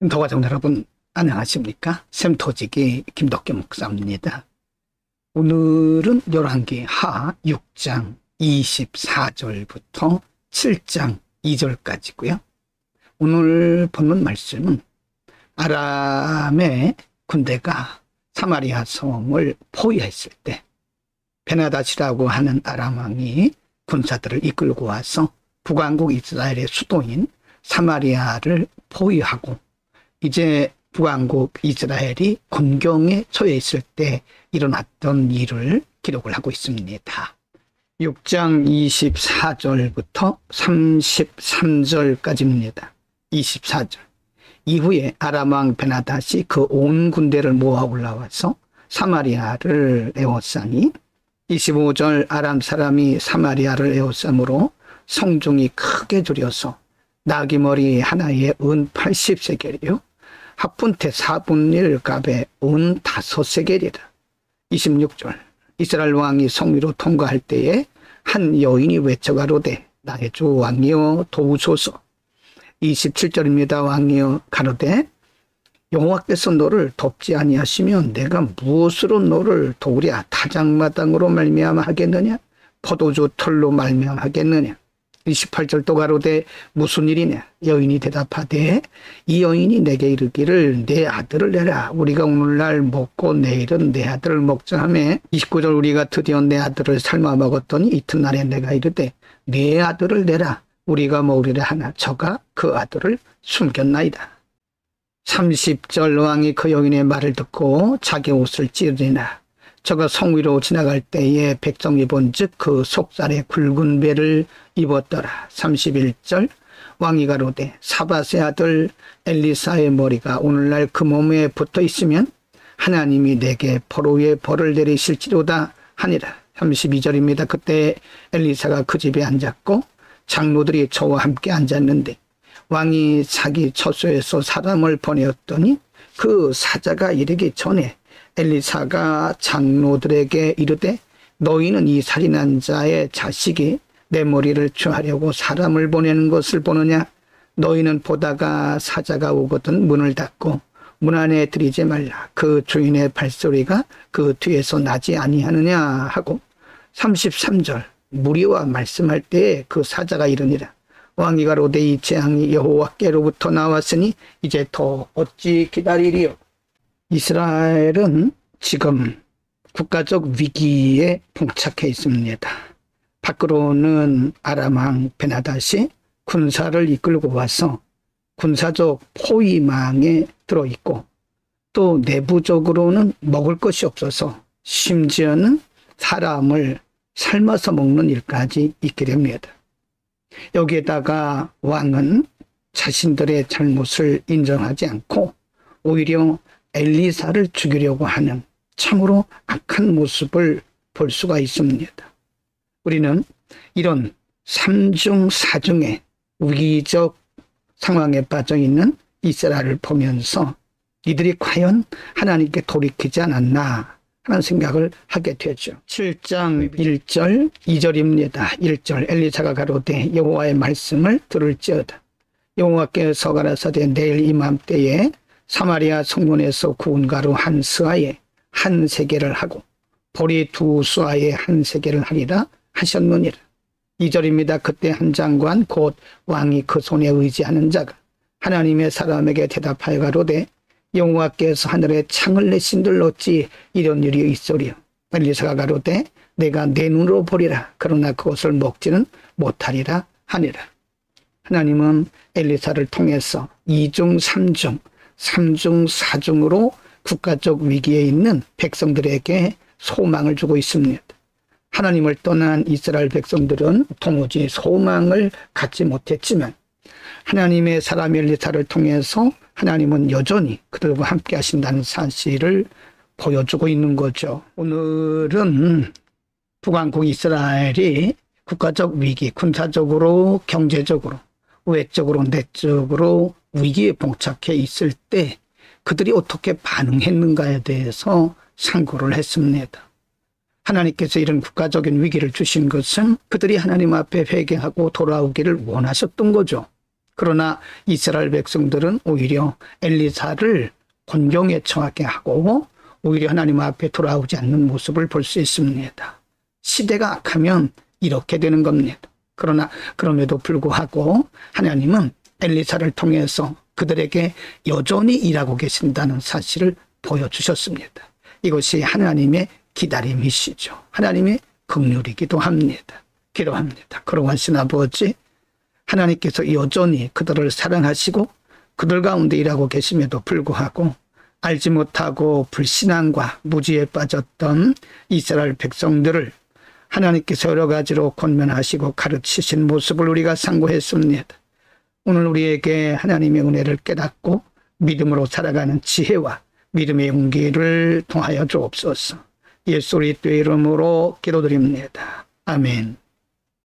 도가정 여러분 안녕하십니까? 샘토지기 김덕기 목사입니다. 오늘은 열왕기 하 6장 24절부터 7장 2절까지고요. 오늘 본문 말씀은 아람의 군대가 사마리아 성을 포위했을 때 베나닷이라고 하는 아람 왕이 군사들을 이끌고 와서 북왕국 이스라엘의 수도인 사마리아를 포위하고 이제 북왕국 이스라엘이 곤경에 처해 있을 때 일어났던 일을 기록을 하고 있습니다. 6장 24절부터 33절까지입니다. 24절. 이후에 아람 왕 베나닷이 그 온 군대를 모아 올라와서 사마리아를 에워싸니 25절 아람 사람이 사마리아를 에워싸므로 성중이 크게 줄여서 나귀머리 하나에 은 80세겔이요 합분태 4분의 1값에 은 5세겔이라. 26절 이스라엘 왕이 성 위로 통과할 때에 한 여인이 외쳐가로되 나의 주 왕이여 도우소서. 27절입니다. 왕이여 가로되 여호와께서 너를 돕지 아니하시면 내가 무엇으로 너를 도우랴? 타작마당으로 말미암아 하겠느냐? 포도주 털로 말미암아 하겠느냐? 28절 또 가로되 무슨 일이냐? 여인이 대답하되 이 여인이 내게 이르기를 내 아들을 내라. 우리가 오늘날 먹고 내일은 내 아들을 먹자 하매 29절 우리가 드디어 내 아들을 삶아 먹었더니 이튿날에 내가 이르되 내 아들을 내라. 우리가 먹으리라 하나 저가 그 아들을 숨겼나이다. 30절 왕이 그 여인의 말을 듣고 자기 옷을 찌르리나 저가 성 위로 지나갈 때에 백성이 본즉 그 속살에 굵은 배를 입었더라. 31절 왕이 가로되 사밧의 아들 엘리사의 머리가 오늘날 그 몸에 붙어 있으면 하나님이 내게 포로의 벌을 내리실지로다 하니라. 32절입니다. 그때 엘리사가 그 집에 앉았고 장로들이 저와 함께 앉았는데 왕이 자기 처소에서 사람을 보내었더니 그 사자가 이르기 전에 엘리사가 장로들에게 이르되 너희는 이 살인한 자의 자식이 내 머리를 취하려고 사람을 보내는 것을 보느냐? 너희는 보다가 사자가 오거든 문을 닫고 문 안에 들이지 말라. 그 주인의 발소리가 그 뒤에서 나지 아니하느냐 하고 33절 무리와 말씀할 때에 그 사자가 이르니라. 왕이 가로되 이 재앙이 여호와께로부터 나왔으니 이제 더 어찌 기다리리요. 이스라엘은 지금 국가적 위기에 봉착해 있습니다. 밖으로는 아람 왕 베나닷이 군사를 이끌고 와서 군사적 포위망에 들어있고 또 내부적으로는 먹을 것이 없어서 심지어는 사람을 삶아서 먹는 일까지 있게 됩니다. 여기에다가 왕은 자신들의 잘못을 인정하지 않고 오히려 엘리사를 죽이려고 하는 참으로 악한 모습을 볼 수가 있습니다. 우리는 이런 삼중사중의 위기적 상황에 빠져 있는 이스라엘을 보면서 이들이 과연 하나님께 돌이키지 않았나 하는 생각을 하게 되죠. 7장 1절 2절입니다. 1절 엘리사가 가로되 여호와의 말씀을 들을지어다. 여호와께서 가라사대 내일 이맘때에 사마리아 성문에서 구운 가루 한 스아에 한 세겔을 하고 보리 두 스아에 한 세겔을 하리라 하셨느니라. 2절입니다. 그때 한 장관 곧 왕이 그 손에 의지하는 자가 하나님의 사람에게 대답하여 가로되 여호와께서 하늘에 창을 내신들 어찌 이런 일이 있으리요. 엘리사가 가로되 내가 내 눈으로 보리라. 그러나 그것을 먹지는 못하리라 하니라. 하나님은 엘리사를 통해서 2중 3중 3중 4중으로 국가적 위기에 있는 백성들에게 소망을 주고 있습니다. 하나님을 떠난 이스라엘 백성들은 도무지 소망을 갖지 못했지만 하나님의 사람 엘리사를 통해서 하나님은 여전히 그들과 함께 하신다는 사실을 보여주고 있는 거죠. 오늘은 북왕국 이스라엘이 국가적 위기, 군사적으로, 경제적으로, 외적으로, 내적으로 위기에 봉착해 있을 때 그들이 어떻게 반응했는가에 대해서 상고를 했습니다. 하나님께서 이런 국가적인 위기를 주신 것은 그들이 하나님 앞에 회개하고 돌아오기를 원하셨던 거죠. 그러나 이스라엘 백성들은 오히려 엘리사를 곤경에 처하게 하고 오히려 하나님 앞에 돌아오지 않는 모습을 볼 수 있습니다. 시대가 악하면 이렇게 되는 겁니다. 그러나 그럼에도 불구하고 하나님은 엘리사를 통해서 그들에게 여전히 일하고 계신다는 사실을 보여주셨습니다. 이것이 하나님의 기다림이시죠. 하나님의 긍휼이기도 합니다. 기도합니다. 거룩하신 아버지, 하나님께서 여전히 그들을 사랑하시고 그들 가운데 일하고 계심에도 불구하고 알지 못하고 불신앙과 무지에 빠졌던 이스라엘 백성들을 하나님께서 여러 가지로 권면하시고 가르치신 모습을 우리가 상고했습니다. 오늘 우리에게 하나님의 은혜를 깨닫고 믿음으로 살아가는 지혜와 믿음의 용기를 통하여 주옵소서. 예수 그리스도의 이름으로 기도드립니다. 아멘.